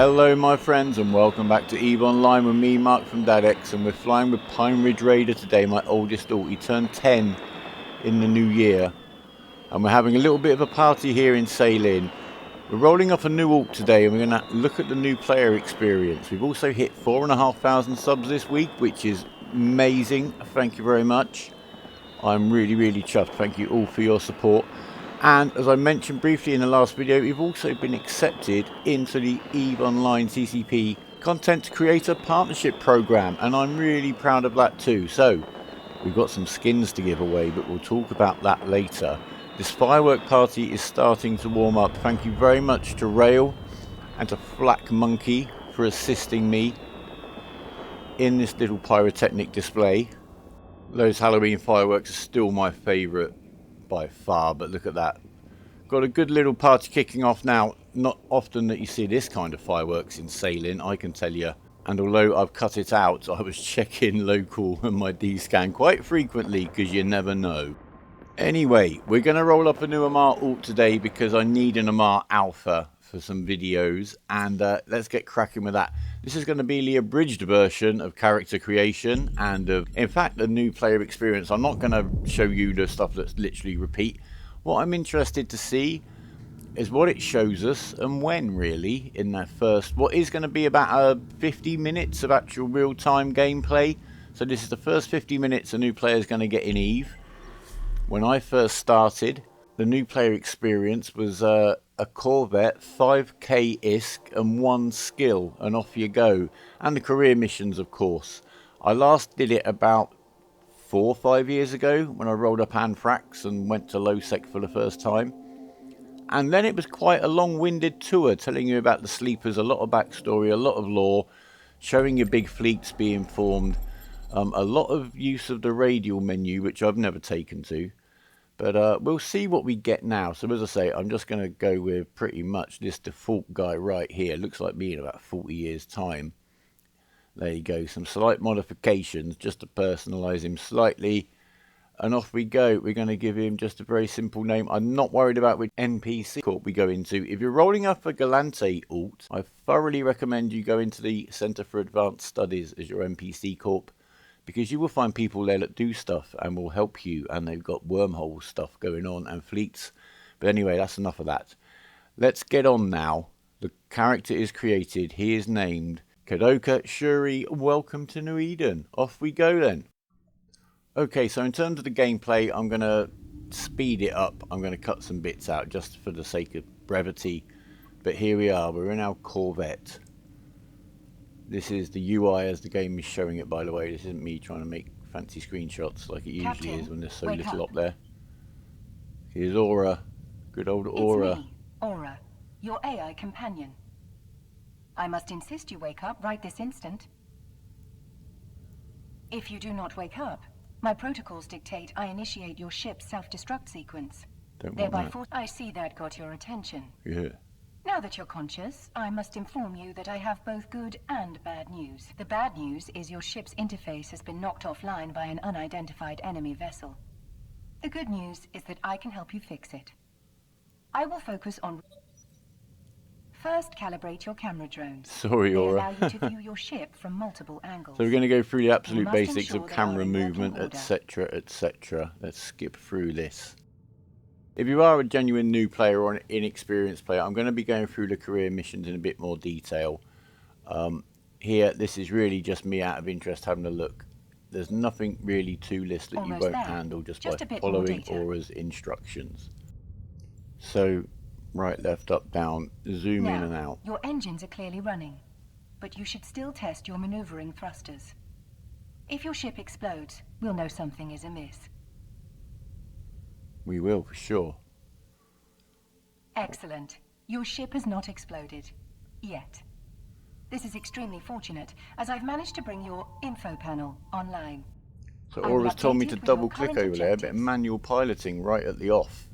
Hello my friends and welcome back to EVE Online with me, Mark from DadX, and we're flying with Pine Ridge Raider today, my oldest daughter. He turned 10 in the new year and we're having a little bit of a party here in Saline. We're rolling off a new alt today and we're going to look at the new player experience. We've also hit 4,500 subs this week, which is amazing. Thank you very much. I'm really chuffed. Thank you all for your support. And as I mentioned briefly in the last video, we've also been accepted into the EVE Online CCP Content Creator Partnership Programme, and I'm really proud of that too. So we've got some skins to give away, but we'll talk about that later. This firework party is starting to warm up. Thank you very much to Rail and to Flack Monkey for assisting me in this little pyrotechnic display. Those Halloween fireworks are still my favourite by far, but look at that. Got a good little party kicking off now. Not often that you see this kind of fireworks in Saline, I can tell you. And although I've cut it out, I was checking local and my D-scan quite frequently because you never know. Anyway, we're going to roll up a new Amaar alt today because I need an Amaar Alpha for some videos, and let's get cracking with that. This is going to be the abridged version of character creation and of, in fact, the new player experience. I'm not going to show you the stuff that's literally repeat. What I'm interested to see is what it shows us and when, really, in that first, what is going to be about 50 minutes of actual real-time gameplay. So this is the first 50 minutes a new player is going to get in EVE. When I first started, the new player experience was a Corvette, 5k ISK and 1 skill, and off you go. And the career missions, of course. I last did it about 4 or 5 years ago when I rolled up Anthrax and went to low sec for the first time. And then it was quite a long-winded tour telling you about the sleepers, a lot of backstory, a lot of lore, showing your big fleets being formed, a lot of use of the radial menu, which I've never taken to. But we'll see what we get now. So as I say, I'm just going to go with pretty much this default guy right here. Looks like me in about 40 years time. There you go. Some slight modifications just to personalise him slightly. And off we go. We're going to give him just a very simple name. I'm not worried about which NPC corp we go into. If you're rolling up a Galante alt, I thoroughly recommend you go into the Centre for Advanced Studies as your NPC corp, because you will find people there that do stuff and will help you, and they've got wormhole stuff going on and fleets. But anyway, that's enough of that. Let's get on now. The character is created. He is named Kadoka Shuri. Welcome to New Eden. Off we go then. Okay, so in terms of the gameplay, I'm going to speed it up. I'm going to cut some bits out just for the sake of brevity. But here we are. We're in our Corvette. This is the UI as the game is showing it, by the way. This isn't me trying to make fancy screenshots like it usually is when there's so little up there. Here's Aura. Good old Aura. It's me, Aura, your AI companion. I must insist you wake up right this instant. If you do not wake up, my protocols dictate I initiate your ship's self-destruct sequence. Thereby I see that got your attention. Yeah. Now that you're conscious, I must inform you that I have both good and bad news. The bad news is your ship's interface has been knocked offline by an unidentified enemy vessel. The good news is that I can help you fix it. I will focus on... First, calibrate your camera drones. Sorry, They Aura. allow you to view your ship from multiple angles. So we're going to go through the absolute basics ensure of they camera are in working movement, order. etc, etc. Let's skip through this. If you are a genuine new player or an inexperienced player, I'm going to be going through the career missions in a bit more detail. Here, this is really just me out of interest having a look. There's nothing really to this that you won't handle just by following Aura's instructions. So, right, left, up, down, zoom in and out. Your engines are clearly running, but you should still test your maneuvering thrusters. If your ship explodes, we'll know something is amiss. We will, for sure. Excellent. Your ship has not exploded. Yet. This is extremely fortunate, as I've managed to bring your info panel online. So Aura's told me to double click over there, a bit of manual piloting right at the off.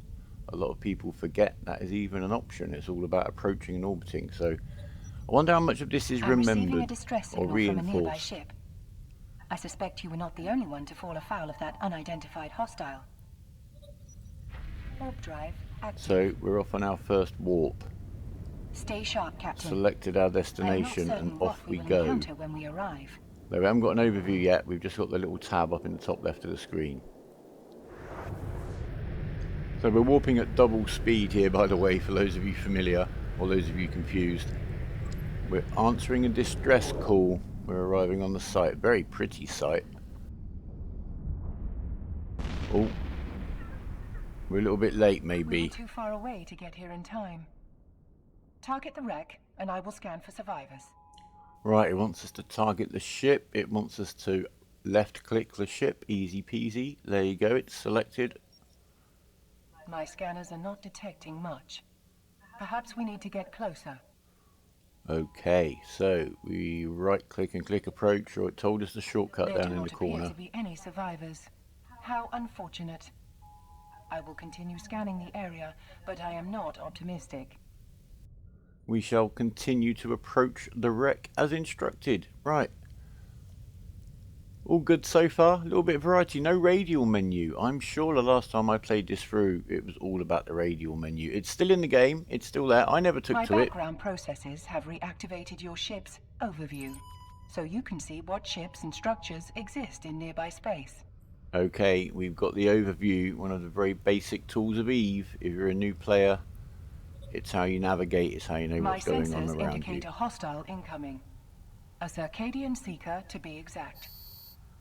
A lot of people forget that is even an option. It's all about approaching and orbiting. So I wonder how much of this is remembered or reinforced. I suspect you were not the only one to fall afoul of that unidentified hostile. Warp drive active. So we're off on our first warp. Stay sharp, Captain. Selected our I am not destination certain and what off we will go. encounter when we arrive. Now, we haven't got an overview yet, we've just got the little tab up in the top left of the screen. So we're warping at double speed here, by the way, for those of you familiar, or those of you confused. We're answering a distress call. We're arriving on the site. Very pretty site. Oh, we're a little bit late, maybe. We're too far away to get here in time. Target the wreck, and I will scan for survivors. Right, it wants us to target the ship. It wants us to left-click the ship. Easy peasy. There you go. It's selected. My scanners are not detecting much. Perhaps we need to get closer. Okay, so we right-click and click approach, or it told us the shortcut down in the corner. There do not appear to be any survivors. How unfortunate. I will continue scanning the area, but I am not optimistic. We shall continue to approach the wreck as instructed. Right. All good so far. A little bit of variety. No radial menu. I'm sure the last time I played this through, it was all about the radial menu. It's still in the game. It's still there. I never took to it. My background processes have reactivated your ship's overview, so you can see what ships and structures exist in nearby space. Okay, we've got the overview, one of the very basic tools of EVE. If you're a new player, it's how you navigate, it's how you know what's going on around you. My sensors indicate a hostile incoming. A Circadian Seeker, to be exact.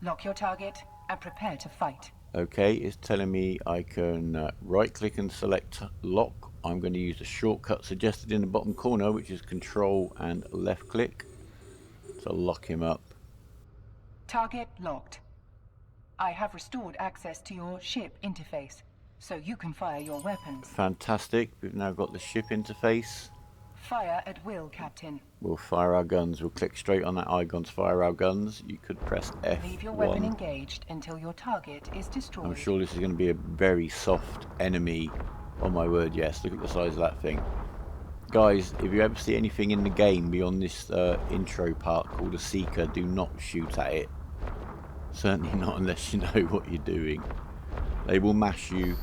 Lock your target and prepare to fight. Okay, it's telling me I can right-click and select lock. I'm going to use the shortcut suggested in the bottom corner, which is Control and left-click to lock him up. Target locked. I have restored access to your ship interface, so you can fire your weapons. Fantastic. We've now got the ship interface. Fire at will, Captain. We'll fire our guns. We'll click straight on that icon to fire our guns. You could press F1. Leave your weapon engaged until your target is destroyed. I'm sure this is going to be a very soft enemy. Oh my word, yes. Look at the size of that thing. Guys, if you ever see anything in the game beyond this intro part called a Seeker, do not shoot at it. Certainly not unless you know what you're doing. They will mash you.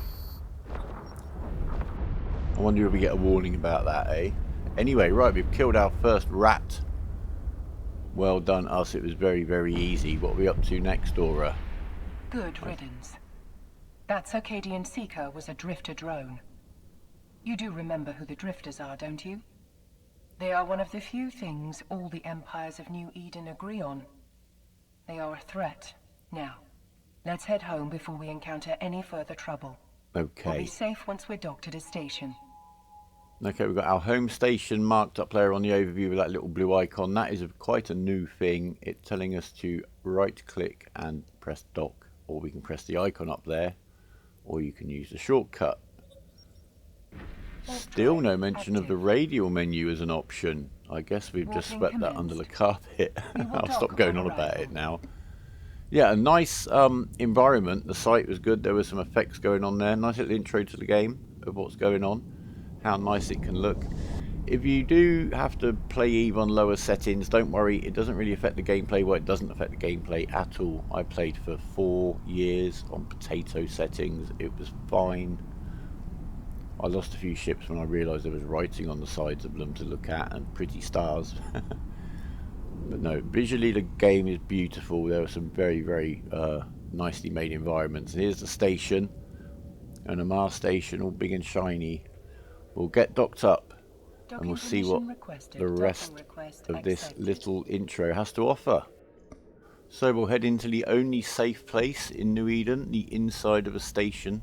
I wonder if we get a warning about that, eh? Anyway, right, we've killed our first rat. Well done us, it was very, very easy. What are we up to next, Dora? Good riddance. That Circadian Seeker was a drifter drone. You do remember who the drifters are, don't you? They are one of the few things all the empires of New Eden agree on. They are a threat. Now, let's head home before we encounter any further trouble. Okay. We'll be safe once we're docked at a station. Okay, we've got our home station marked up there on the overview with that little blue icon. That is quite a new thing. It's telling us to right click and press dock, or we can press the icon up there, or you can use the shortcut. Still no mention of the radial menu as an option. I guess we've just swept that under the carpet. I'll stop going on about it now. Yeah, a nice environment. The site was good. There were some effects going on there. Nice little intro to the game of what's going on. How nice it can look. If you do have to play EVE on lower settings, don't worry, it doesn't really affect the gameplay. Well, it doesn't affect the gameplay at all. I played for 4 years on potato settings. It was fine. I lost a few ships when I realised there was writing on the sides of them to look at and pretty stars. But no, visually the game is beautiful. There are some very, very nicely made environments. And here's the station, an Amaar station, all big and shiny. We'll get docked up and we'll see what the rest of this little intro has to offer. So we'll head into the only safe place in New Eden, the inside of a station.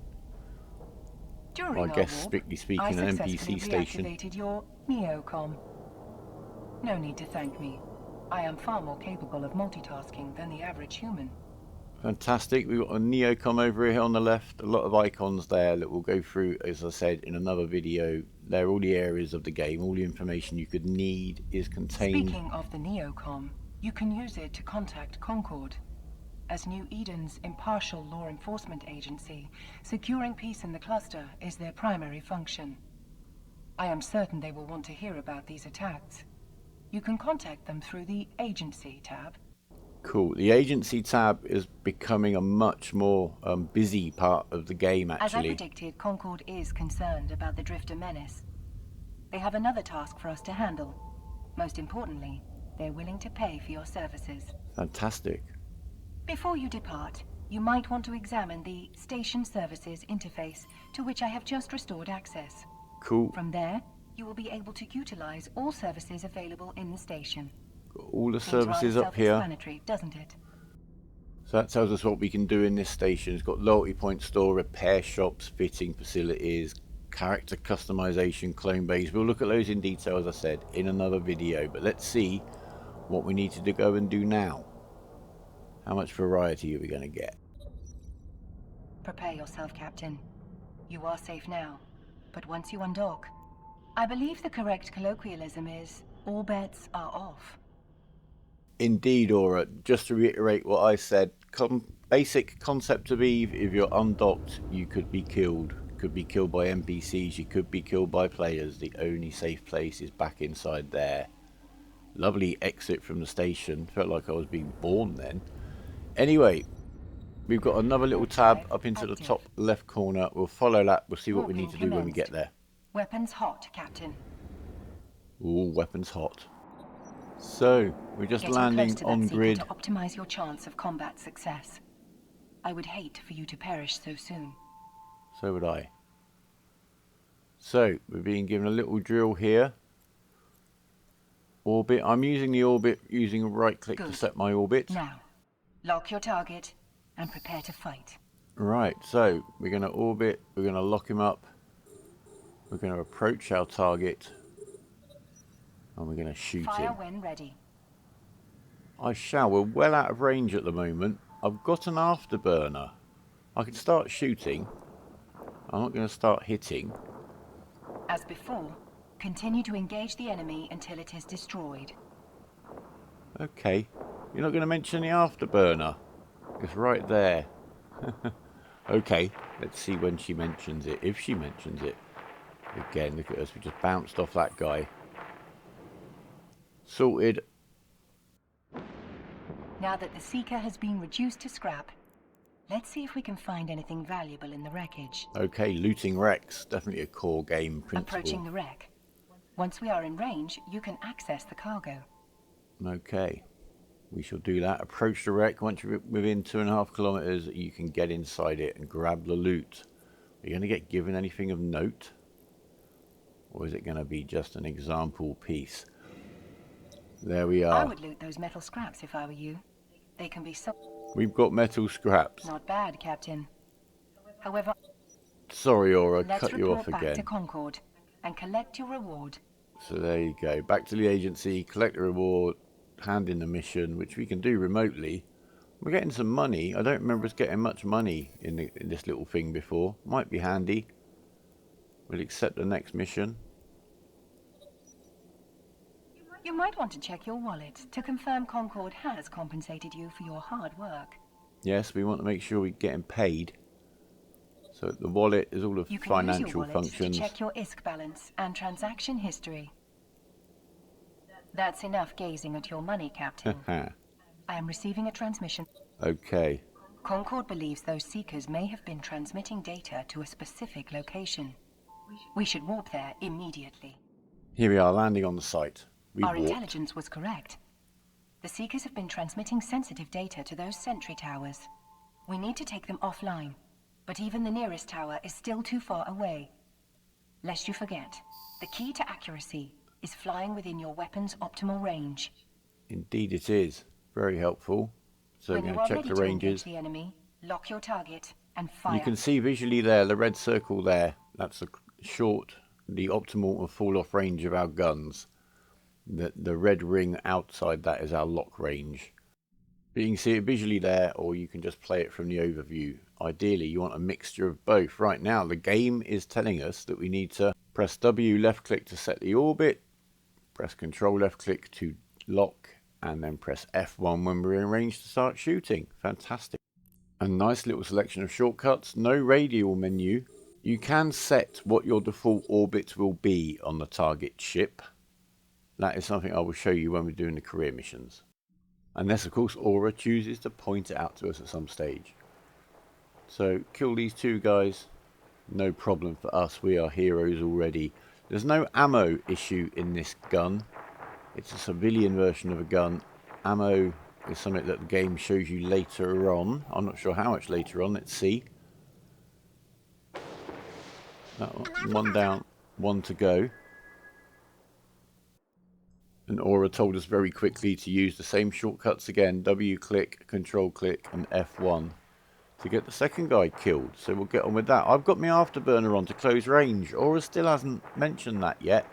Well, I guess strictly speaking an NPC station. Reactivated your neocom. No need to thank me. I am far more capable of multitasking than the average human. Fantastic. We've got a neocom over here on the left. A lot of icons there that we'll go through, as I said, in another video. They're all the areas of the game. All the information you could need is contained. Speaking of the neocom, you can use it to contact Concord. As New Eden's impartial law enforcement agency, securing peace in the cluster is their primary function. I am certain they will want to hear about these attacks. You can contact them through the Agency tab. Cool. The Agency tab is becoming a much more busy part of the game, actually. As I predicted, Concord is concerned about the Drifter menace. they have another task for us to handle. Most importantly, they're willing to pay for your services. Fantastic. Before you depart, you might want to examine the Station Services interface to which I have just restored access. Cool. From there, you will be able to utilize all services available in the station. Got all the Seems services rather up here. self-explanatory, doesn't it? So that tells us what we can do in this station. It's got loyalty point store, repair shops, fitting facilities, character customization, clone base. We'll look at those in detail, as I said, in another video. But let's see what we need to go and do now. How much variety are we going to get? Prepare yourself, Captain. You are safe now, but once you undock, I believe the correct colloquialism is, all bets are off. Indeed, Aura. Just to reiterate what I said, basic concept of Eve, if you're undocked, you could be killed. You could be killed by NPCs, you could be killed by players. The only safe place is back inside there. Lovely exit from the station. Felt like I was being born then. Anyway, we've got another little tab up into the top left corner. We'll follow that. We'll see what we need to do when we get there. Weapons hot, Captain. Ooh, weapons hot. So, we're just landing on grid. To optimize your chance of combat success. I would hate for you to perish so soon. So would I. So, we're being given a little drill here. Orbit. I'm using the orbit using a right click to set my orbit. Now, lock your target and prepare to fight. Right, so we're going to orbit, we're going to lock him up, we're going to approach our target, and we're going to shoot Fire him. when ready. I shall. We're well out of range at the moment. I've got an afterburner. I can start shooting. I'm not going to start hitting. As before, continue to engage the enemy until it is destroyed. Okay. You're not going to mention the afterburner? It's right there. Okay, let's see when she mentions it. If she mentions it. Again, look at us. We just bounced off that guy. Sorted. Now that the Seeker has been reduced to scrap, let's see if we can find anything valuable in the wreckage. Okay, looting wrecks. Definitely a core game principle. Approaching the wreck. Once we are in range, you can access the cargo. Okay, we shall do that. Approach the wreck. Once you're within 2.5 kilometers, you can get inside it and grab the loot. Are you going to get given anything of note? Or is it going to be just an example piece? There we are. I would loot those metal scraps if I were you. They can be sold. We've got metal scraps. Not bad, Captain. However, sorry, Aura, let's cut you off report back again. to Concord and collect your reward. So there you go. Back to the agency, collect the reward, hand in the mission, which we can do remotely. We're getting some money. I don't remember us getting much money in this little thing before. Might be handy. We'll accept the next mission. You might want to check your wallet to confirm Concord has compensated you for your hard work. Yes, we want to make sure we're getting paid. So the wallet is all the You can financial use your wallet functions. to check your ISK balance and transaction history. That's enough gazing at your money, Captain. I am receiving a transmission. Okay. Concord believes those Seekers may have been transmitting data to a specific location. We should warp there immediately. Here we are, landing on the site. Our intelligence was correct. The Seekers have been transmitting sensitive data to those sentry towers. We need to take them offline, but even the nearest tower is still too far away. Lest you forget, the key to accuracy is flying within your weapon's optimal range. Indeed it is. Very helpful. So we're going to check the ranges. The enemy, lock your target and fire. You can see visually there, the red circle there. That's the optimal and fall-off range of our guns. The red ring outside that is our lock range. But you can see it visually there, or you can just play it from the overview. Ideally, you want a mixture of both. Right now, the game is telling us that we need to press W left click to set the orbit, press Control left click to lock, and then press F1 when we're in range to start shooting. Fantastic. A nice little selection of shortcuts. No radial menu. You can set what your default orbit will be on the target ship. That is something I will show you when we're doing the career missions. Unless, of course, Aura chooses to point it out to us at some stage. So, kill these two guys. No problem for us. We are heroes already. There's no ammo issue in this gun. It's a civilian version of a gun. Ammo is something that the game shows you later on. I'm not sure how much later on. Let's see. One down, one to go. And Aura told us very quickly to use the same shortcuts again. W click, control click and F1 to get the second guy killed. So we'll get on with that. I've got my afterburner on to close range. Aura still hasn't mentioned that yet.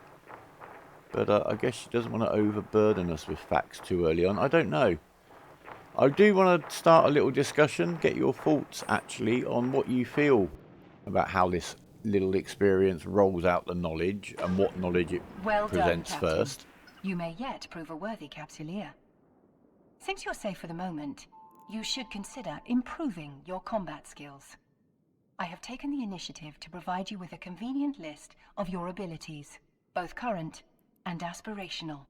But I guess she doesn't want to overburden us with facts too early on. I don't know. I do want to start a little discussion. Get your thoughts actually on what you feel about how this little experience rolls out the knowledge and what knowledge it presents first. You may yet prove a worthy capsuleer. Since you're safe for the moment, you should consider improving your combat skills. I have taken the initiative to provide you with a convenient list of your abilities, both current and aspirational.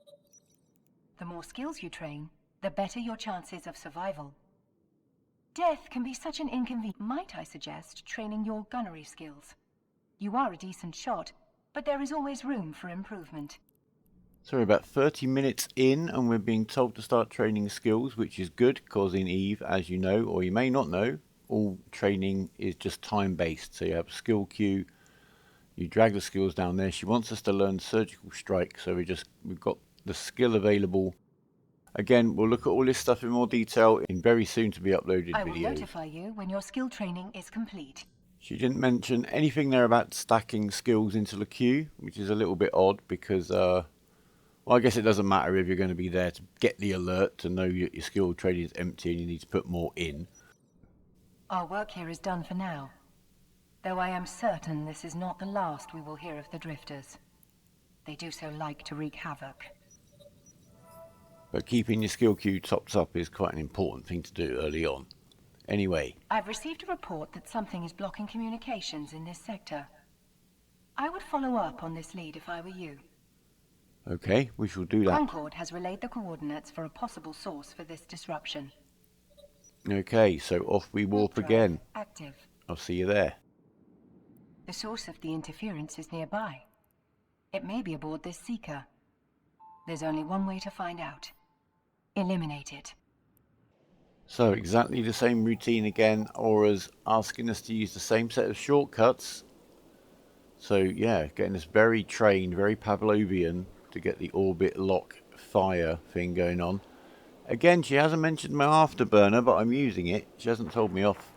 The more skills you train, the better your chances of survival. Death can be such an inconvenience. Might I suggest training your gunnery skills? You are a decent shot, but there is always room for improvement. So we're about 30 minutes in and we're being told to start training skills, which is good because in EVE, as you know, or you may not know, all training is just time-based. So you have a skill queue, you drag the skills down there. She wants us to learn surgical strike, so we've got the skill available. Again, we'll look at all this stuff in more detail in very soon to be uploaded videos. I will notify you when your skill training is complete. She didn't mention anything there about stacking skills into the queue, which is a little bit odd because, well, I guess it doesn't matter if you're going to be there to get the alert to know your skill trade is empty and you need to put more in. Our work here is done for now, though I am certain this is not the last we will hear of the drifters. They do so like to wreak havoc. But keeping your skill queue topped up is quite an important thing to do early on. Anyway. I've received a report that something is blocking communications in this sector. I would follow up on this lead if I were you. Okay, we shall do that. Concord has relayed the coordinates for a possible source for this disruption. Okay, so off we warp again. Active. I'll see you there. The source of the interference is nearby. It may be aboard this seeker. There's only one way to find out. Eliminate it. So exactly the same routine again. Aura's asking us to use the same set of shortcuts. So yeah, getting us very trained, very Pavlovian to get the orbit lock fire thing going on. Again, she hasn't mentioned my afterburner, but I'm using it. She hasn't told me off.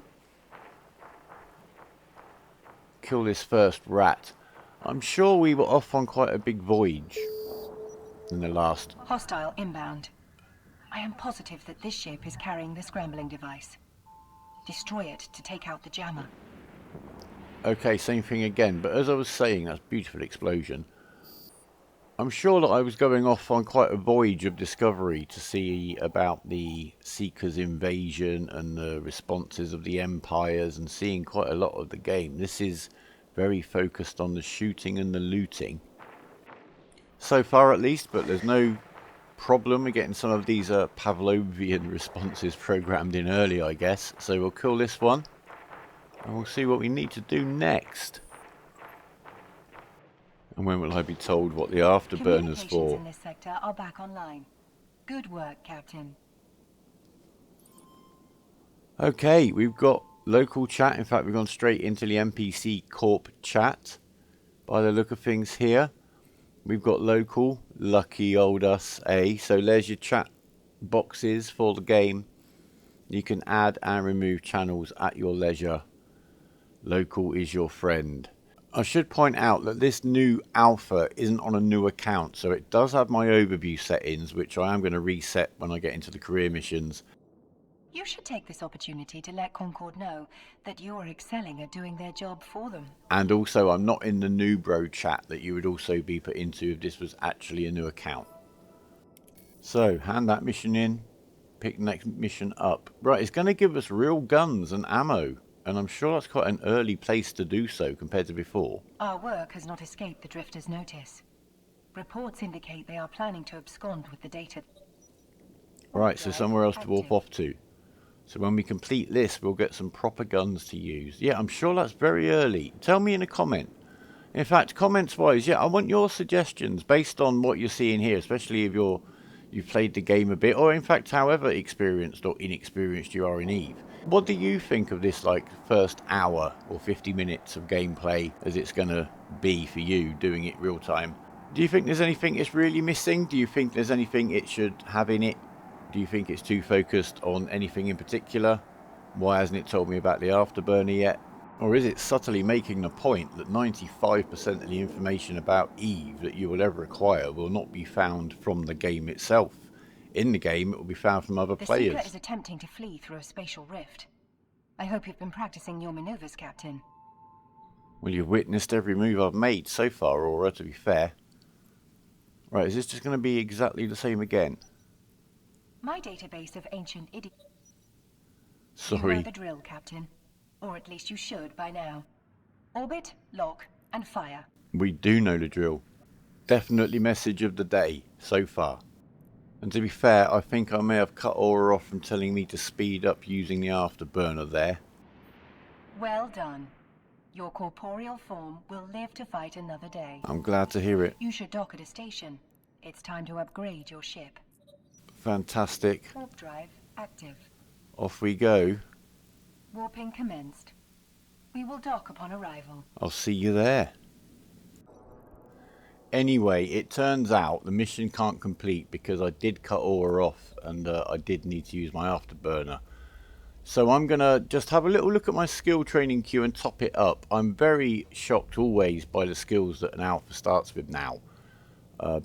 Kill this first rat. I'm sure we were off on quite a big voyage in the last. Hostile inbound. I am positive that this ship is carrying the scrambling device. Destroy it to take out the jammer. Okay, same thing again, but as I was saying, that's a beautiful explosion. I'm sure that I was going off on quite a voyage of discovery to see about the Seekers' invasion and the responses of the empires and seeing quite a lot of the game. This is very focused on the shooting and the looting. So far at least, but there's no problem with getting some of these Pavlovian responses programmed in early, I guess. So we'll kill this one and we'll see what we need to do next. And when will I be told what the afterburner's for? In this sector are back online. Good work, Captain. Okay, we've got local chat. In fact, we've gone straight into the NPC Corp chat. By the look of things here, we've got local. Lucky old us, eh? So there's your chat boxes for the game. You can add and remove channels at your leisure. Local is your friend. I should point out that this new alpha isn't on a new account, so it does have my overview settings, which I am going to reset when I get into the career missions. You should take this opportunity to let Concord know that you are excelling at doing their job for them. And also, I'm not in the Newbro chat that you would also be put into if this was actually a new account. So, hand that mission in, pick the next mission up. Right, it's going to give us real guns and ammo. And I'm sure that's quite an early place to do so compared to before. Our work has not escaped the drifters' notice. Reports indicate they are planning to abscond with the data. Right, so somewhere else to warp off to. So when we complete this, we'll get some proper guns to use. Yeah, I'm sure that's very early. Tell me in a comment In fact, comments wise, yeah, I want your suggestions based on what you're seeing here, especially if you've played the game a bit, or in fact however experienced or inexperienced you are in Eve. What do you think of this like first hour or 50 minutes of gameplay as it's going to be for you doing it real time? Do you think there's anything it's really missing? Do you think there's anything it should have in it? Do you think it's too focused on anything in particular? Why hasn't it told me about the afterburner yet? Or is it subtly making the point that 95% of the information about Eve that you will ever acquire will not be found from the game itself? In the game, it will be found from other players. The Seeker is attempting to flee through a spatial rift. I hope you've been practicing your maneuvers, Captain. Well, you've witnessed every move I've made so far, Aura, to be fair. Right, is this just going to be exactly the same again? My database of ancient idioms. Sorry. You know the drill, Captain. Or at least you should by now. Orbit, lock, and fire. We do know the drill. Definitely message of the day, so far. And to be fair, I think I may have cut Aura off from telling me to speed up using the afterburner there. Well done. Your corporeal form will live to fight another day. I'm glad to hear it. You should dock at a station. It's time to upgrade your ship. Fantastic. Warp drive active. Off we go. Warping commenced. We will dock upon arrival. I'll see you there. Anyway, it turns out the mission can't complete because I did cut Aura off and I did need to use my afterburner. So I'm going to just have a little look at my skill training queue and top it up. I'm very shocked always by the skills that an alpha starts with now.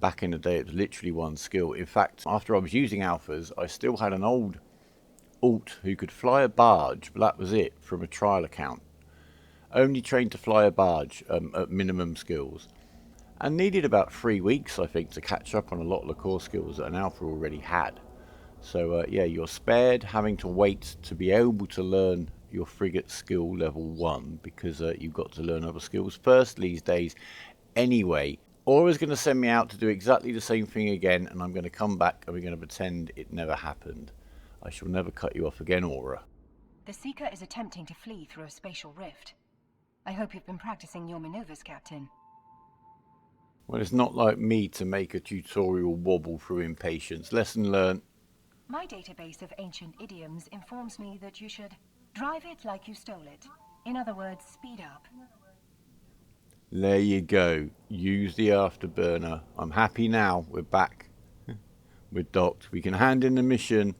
Back in the day it was literally one skill. In fact, after I was using alphas, I still had an old alt who could fly a barge, but that was it from a trial account. Only trained to fly a barge at minimum skills. And needed about 3 weeks, I think, to catch up on a lot of the core skills that an alpha already had. So yeah, you're spared having to wait to be able to learn your frigate skill level 1 because you've got to learn other skills first these days. Anyway, Aura's going to send me out to do exactly the same thing again, and I'm going to come back and we're going to pretend it never happened. I shall never cut you off again, Aura. The Seeker is attempting to flee through a spatial rift. I hope you've been practicing your maneuvers, Captain. Well, it's not like me to make a tutorial wobble through impatience. Lesson learnt. My database of ancient idioms informs me that you should drive it like you stole it. In other words, speed up. There you go. Use the afterburner. I'm happy now. We're back. We're docked. We can hand in the mission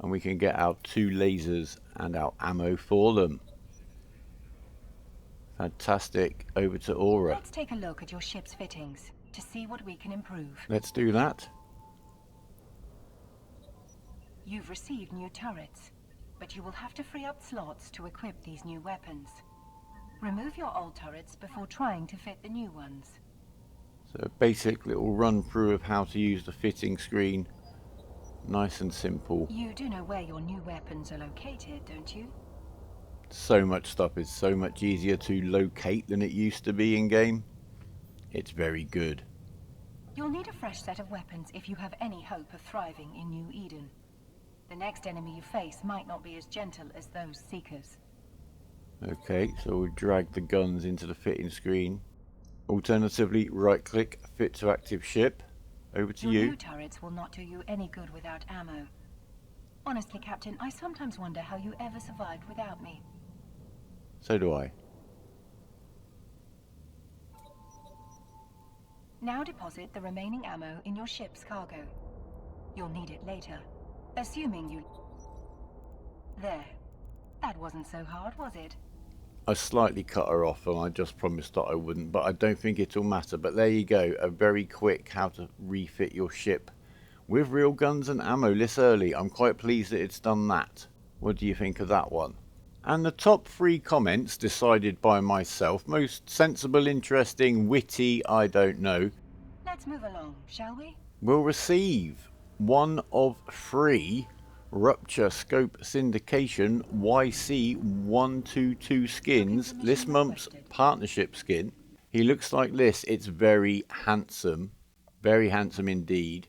and we can get our 2 lasers and our ammo for them. Fantastic. Over to Aura. Let's take a look at your ship's fittings to see what we can improve. Let's do that. You've received new turrets, but you will have to free up slots to equip these new weapons. Remove your old turrets before trying to fit the new ones. So a basic little run through of how to use the fitting screen. Nice and simple. You do know where your new weapons are located, don't you? So much stuff is so much easier to locate than it used to be in game. It's very good. You'll need a fresh set of weapons if you have any hope of thriving in New Eden. The next enemy you face might not be as gentle as those Seekers. Okay, so we'll drag the guns into the fitting screen. Alternatively, right click, fit to active ship. Over to Your you. new turrets will not do you any good without ammo. Honestly, Captain, I sometimes wonder how you ever survived without me. So do I. Now deposit the remaining ammo in your ship's cargo. You'll need it later. Assuming you... There. That wasn't so hard, was it? I slightly cut her off and I just promised that I wouldn't, but I don't think it'll matter. But there you go, a very quick how to refit your ship with real guns and ammo this early. I'm quite pleased that it's done that. What do you think of that one? And the top 3 comments decided by myself. Most sensible, interesting, witty, I don't know. Let's move along, shall we? Will receive 1 of 3 Rupture Scope Syndication YC122 skins. This month's partnership skin. He looks like this. It's very handsome indeed.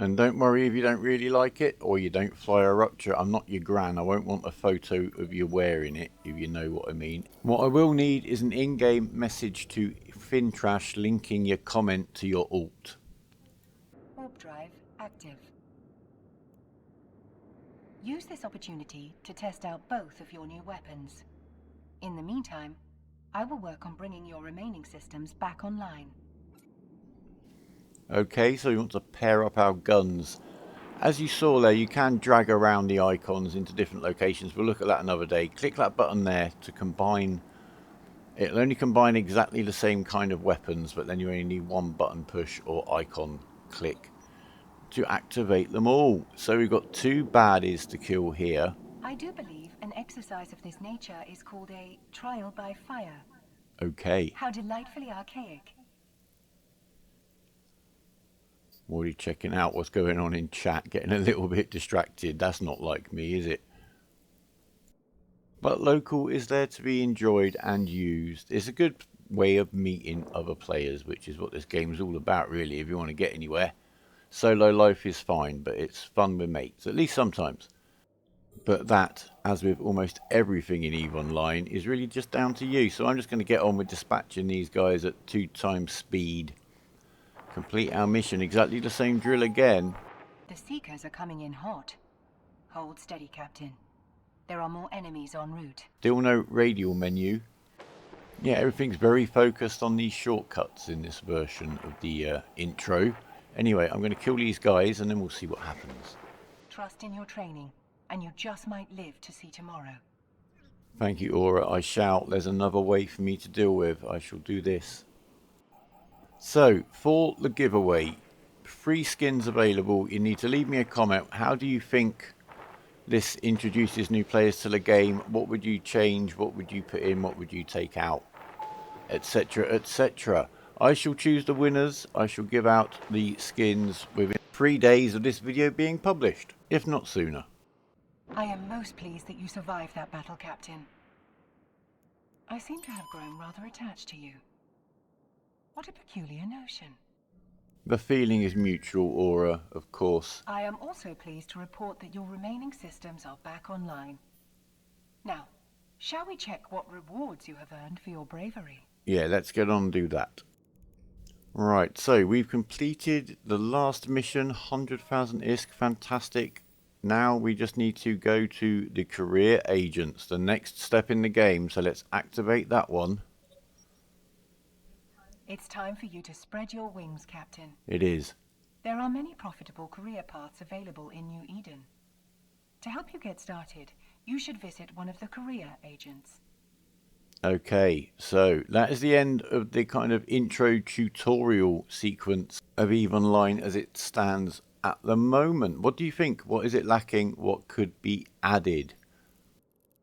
And don't worry if you don't really like it or you don't fly a rupture. I'm not your gran. I won't want a photo of you wearing it, if you know what I mean. What I will need is an in-game message to ThinTrash linking your comment to your alt. Warp drive active. Use this opportunity to test out both of your new weapons. In the meantime, I will work on bringing your remaining systems back online. Okay, so we want to pair up our guns. As you saw there, you can drag around the icons into different locations. We'll look at that another day. Click that button there to combine. It'll only combine exactly the same kind of weapons, but then you only need one button push or icon click to activate them all. So we've got 2 baddies to kill here. I do believe an exercise of this nature is called a trial by fire. Okay. How delightfully archaic. Already checking out what's going on in chat, getting a little bit distracted. That's not like me, is it? But local is there to be enjoyed and used. It's a good way of meeting other players, which is what this game is all about, really, if you want to get anywhere. Solo life is fine, but it's fun with mates, at least sometimes. But that, as with almost everything in EVE Online, is really just down to you. So I'm just going to get on with dispatching these guys at 2 times speed. Complete our mission, exactly the same drill again. The Seekers are coming in hot. Hold steady, Captain. There are more enemies en route. Still no radial menu. Yeah, everything's very focused on these shortcuts in this version of the intro. Anyway, I'm going to kill these guys and then we'll see what happens. Trust in your training, and you just might live to see tomorrow. Thank you, Aura. I shall. There's another way for me to deal with. I shall do this. So, for the giveaway, free skins available. You need to leave me a comment. How do you think this introduces new players to the game? What would you change? What would you put in? What would you take out? Etc, etc. I shall choose the winners. I shall give out the skins within 3 days of this video being published, if not sooner. I am most pleased that you survived that battle, Captain. I seem to have grown rather attached to you. What a peculiar notion. The feeling is mutual, Aura, of course. I am also pleased to report that your remaining systems are back online. Now, shall we check what rewards you have earned for your bravery? Yeah, let's get on and do that. Right, so we've completed the last mission, 100,000 ISK, fantastic. Now we just need to go to the career agents, the next step in the game, so let's activate that one. It's time for you to spread your wings, Captain. It is. There are many profitable career paths available in New Eden. To help you get started, you should visit one of the career agents. Okay, so that is the end of the kind of intro tutorial sequence of EVE Online as it stands at the moment. What do you think? What is it lacking? What could be added?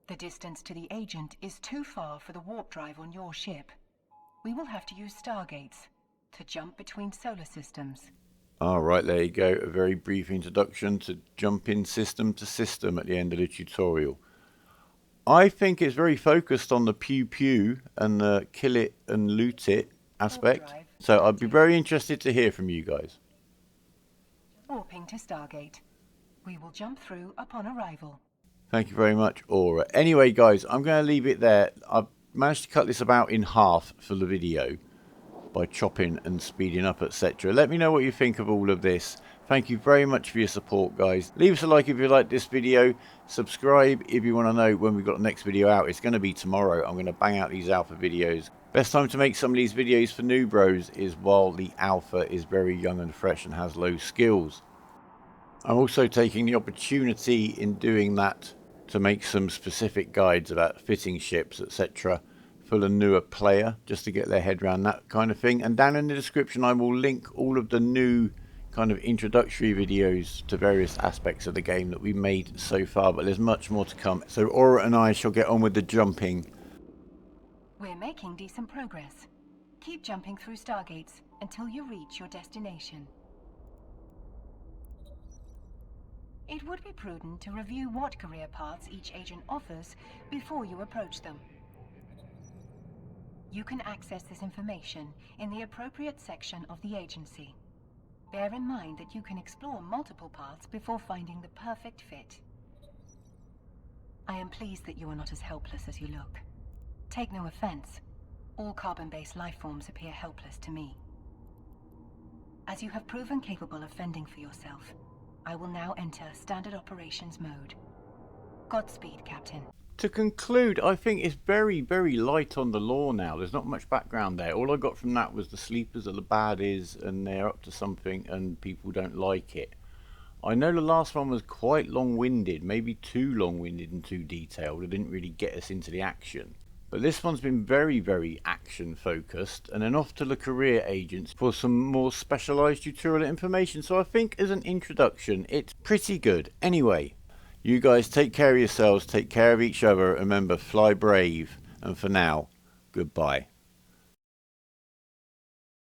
The distance to the agent is too far for the warp drive on your ship. We will have to use stargates to jump between solar systems. Alright, there you go. A very brief introduction to jumping system to system at the end of the tutorial. I think it's very focused on the pew pew and the kill it and loot it aspect. So I'd be very interested to hear from you guys. Warping to Stargate. We will jump through upon arrival. Thank you very much, Aura. Anyway, guys, I'm going to leave it there. I've managed to cut this about in half for the video by chopping and speeding up, etc. Let me know what you think of all of this. Thank you very much for your support, guys. Leave us a like if you like this video. Subscribe if you want to know when we've got the next video out. It's going to be tomorrow. I'm going to bang out these alpha videos. Best time to make some of these videos for Newbros is while the alpha is very young and fresh and has low skills. I'm also taking the opportunity in doing that to make some specific guides about fitting ships, etc. for the newer player, just to get their head around that kind of thing. And down in the description I will link all of the new kind of introductory videos to various aspects of the game that we've made so far, but there's much more to come. So Aura and I shall get on with the jumping. We're making decent progress. Keep jumping through stargates until you reach your destination. It would be prudent to review what career paths each agent offers before you approach them. You can access this information in the appropriate section of the agency. Bear in mind that you can explore multiple paths before finding the perfect fit. I am pleased that you are not as helpless as you look. Take no offense. All carbon-based life forms appear helpless to me. As you have proven capable of fending for yourself, I will now enter standard operations mode. Godspeed, Captain. To conclude, I think it's very, very light on the lore now. There's not much background there. All I got from that was the sleepers are the baddies and they're up to something and people don't like it. I know the last one was quite long-winded, maybe too long-winded and too detailed. It didn't really get us into the action. But this one's been very, very action-focused, and then off to the career agents for some more specialised tutorial information. So I think as an introduction, it's pretty good. Anyway, you guys take care of yourselves, take care of each other, remember, fly brave, and for now, goodbye.